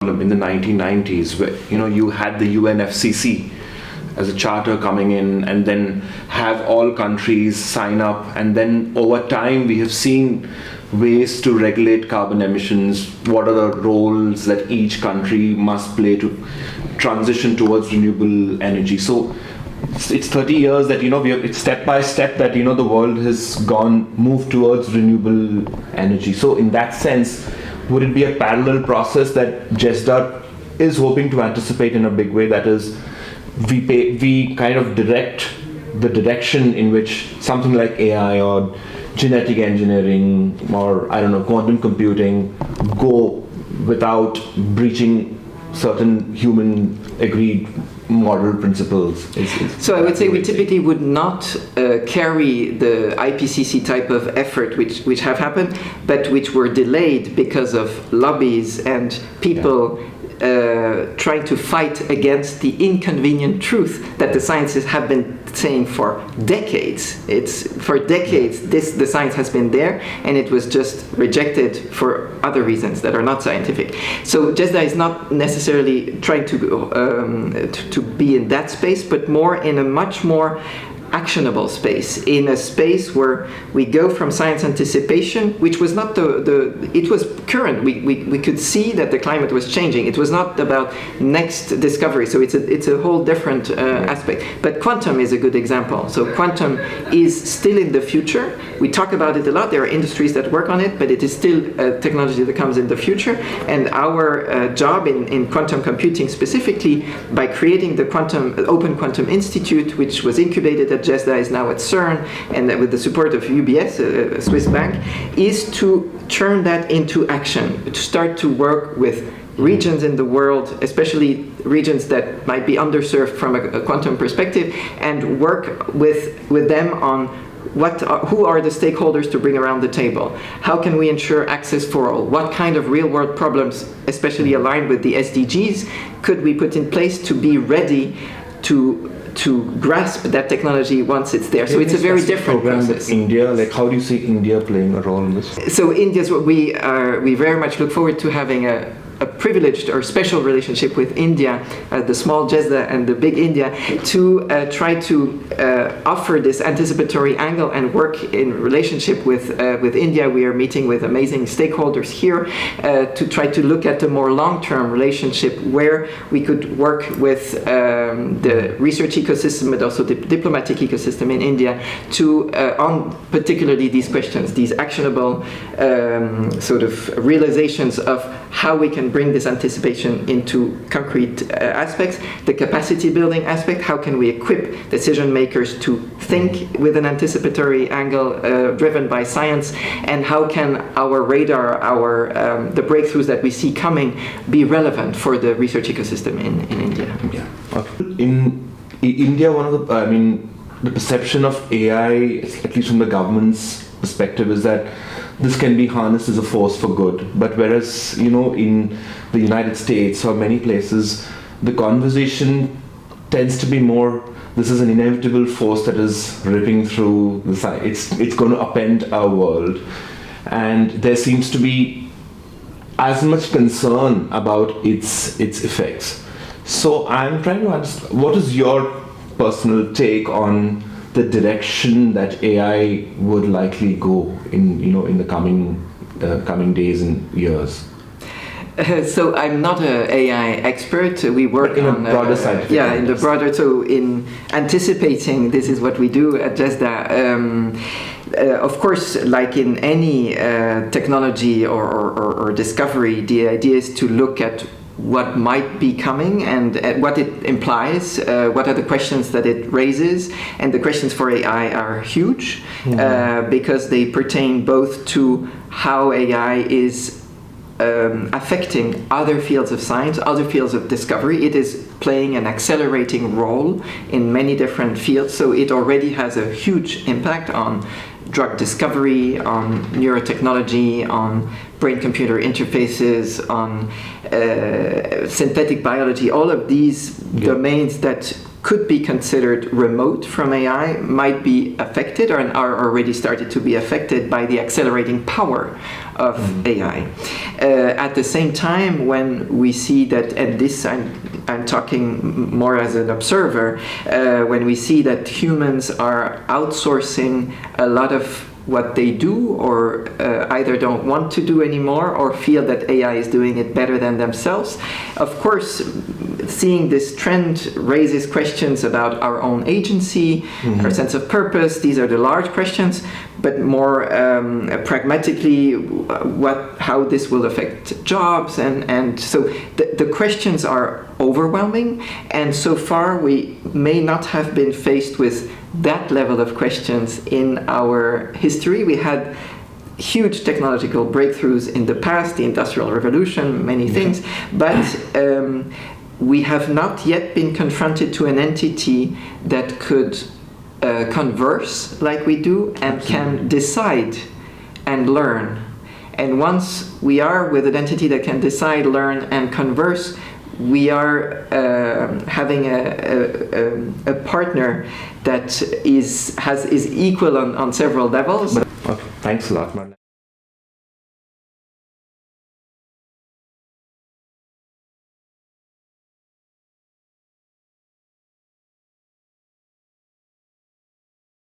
in the 1990s, where you had the UNFCCC as a charter coming in, and then have all countries sign up, and then over time we have seen ways to regulate carbon emissions. What are the roles that each country must play to transition towards renewable energy? So it's 30 years that it's step by step that the world has moved towards renewable energy. So in that sense, would it be a parallel process that JESDA is hoping to anticipate in a big way? That is, we kind of direct the direction in which something like AI or genetic engineering or quantum computing go without breaching certain human agreed moral principles. So I would say we typically would not carry the IPCC type of effort which have happened, but which were delayed because of lobbies and people trying to fight against the inconvenient truth that the scientists have been saying for decades. The science has been there, and it was just rejected for other reasons that are not scientific. So JESDA is not necessarily trying to be in that space, but more in a much more actionable space, in a space where we go from science anticipation, which was not it was current. We could see that the climate was changing. It was not about next discovery. So it's a whole different aspect. But quantum is a good example. So quantum is still in the future. We talk about it a lot. There are industries that work on it, but it is still a technology that comes in the future. And our job in quantum computing specifically, by creating the Open Quantum Institute, which was incubated at JESDA, is now at CERN, and with the support of UBS, a Swiss bank, is to turn that into action, to start to work with regions in the world, especially regions that might be underserved from a quantum perspective, and work with them on who are the stakeholders to bring around the table? How can we ensure access for all? What kind of real-world problems, especially aligned with the SDGs, could we put in place to be ready to grasp that technology once it's there? So it's a very different process. India, how do you see India playing a role in this? So India's what we very much look forward to having a privileged or special relationship with India, the small JESDA and the big India, to try to offer this anticipatory angle and work in relationship with India. We are meeting with amazing stakeholders here to try to look at a more long-term relationship where we could work with the research ecosystem, but also the diplomatic ecosystem in India to on particularly these questions, these actionable sort of realizations of how we can bring this anticipation into concrete aspects, the capacity building aspect, how can we equip decision makers to think with an anticipatory angle driven by science, and how can our radar, the breakthroughs that we see coming, be relevant for the research ecosystem in India. Yeah. Okay. In India, the perception of AI, at least from the government's perspective, is that this can be harnessed as a force for good. But whereas, in the United States or many places, the conversation tends to be more, this is an inevitable force that is ripping through the science. It's going to upend our world. And there seems to be as much concern about its effects. So I'm trying to understand, what is your personal take on the direction that AI would likely go in the coming days and years? So I'm not an AI expert. We work in on a broader scientific in the broader. So in anticipating, this is what we do at JESDA. Of course, like in any technology or discovery, the idea is to look at what might be coming and what it implies, what are the questions that it raises. And the questions for AI are huge because they pertain both to how AI is affecting other fields of science, other fields of discovery. It is playing an accelerating role in many different fields, so it already has a huge impact on drug discovery, on neurotechnology, on brain-computer interfaces, on synthetic biology. All of these domains that could be considered remote from AI might be affected or are already started to be affected by the accelerating power of AI. At the same time, when we see that, and this I'm talking more as an observer, when we see that humans are outsourcing a lot of what they do, or either don't want to do anymore, or feel that AI is doing it better than themselves. Of course, seeing this trend raises questions about our own agency, our sense of purpose. These are the large questions, but more pragmatically, how this will affect jobs, and so the questions are overwhelming, and so far we may not have been faced with that level of questions in our history. We had huge technological breakthroughs in the past, the Industrial Revolution, many things, but we have not yet been confronted to an entity that could converse like we do and can decide and learn. And once we are with an entity that can decide, learn, and converse, we are having a partner that is equal on several levels. Okay, thanks a lot, Marilyne.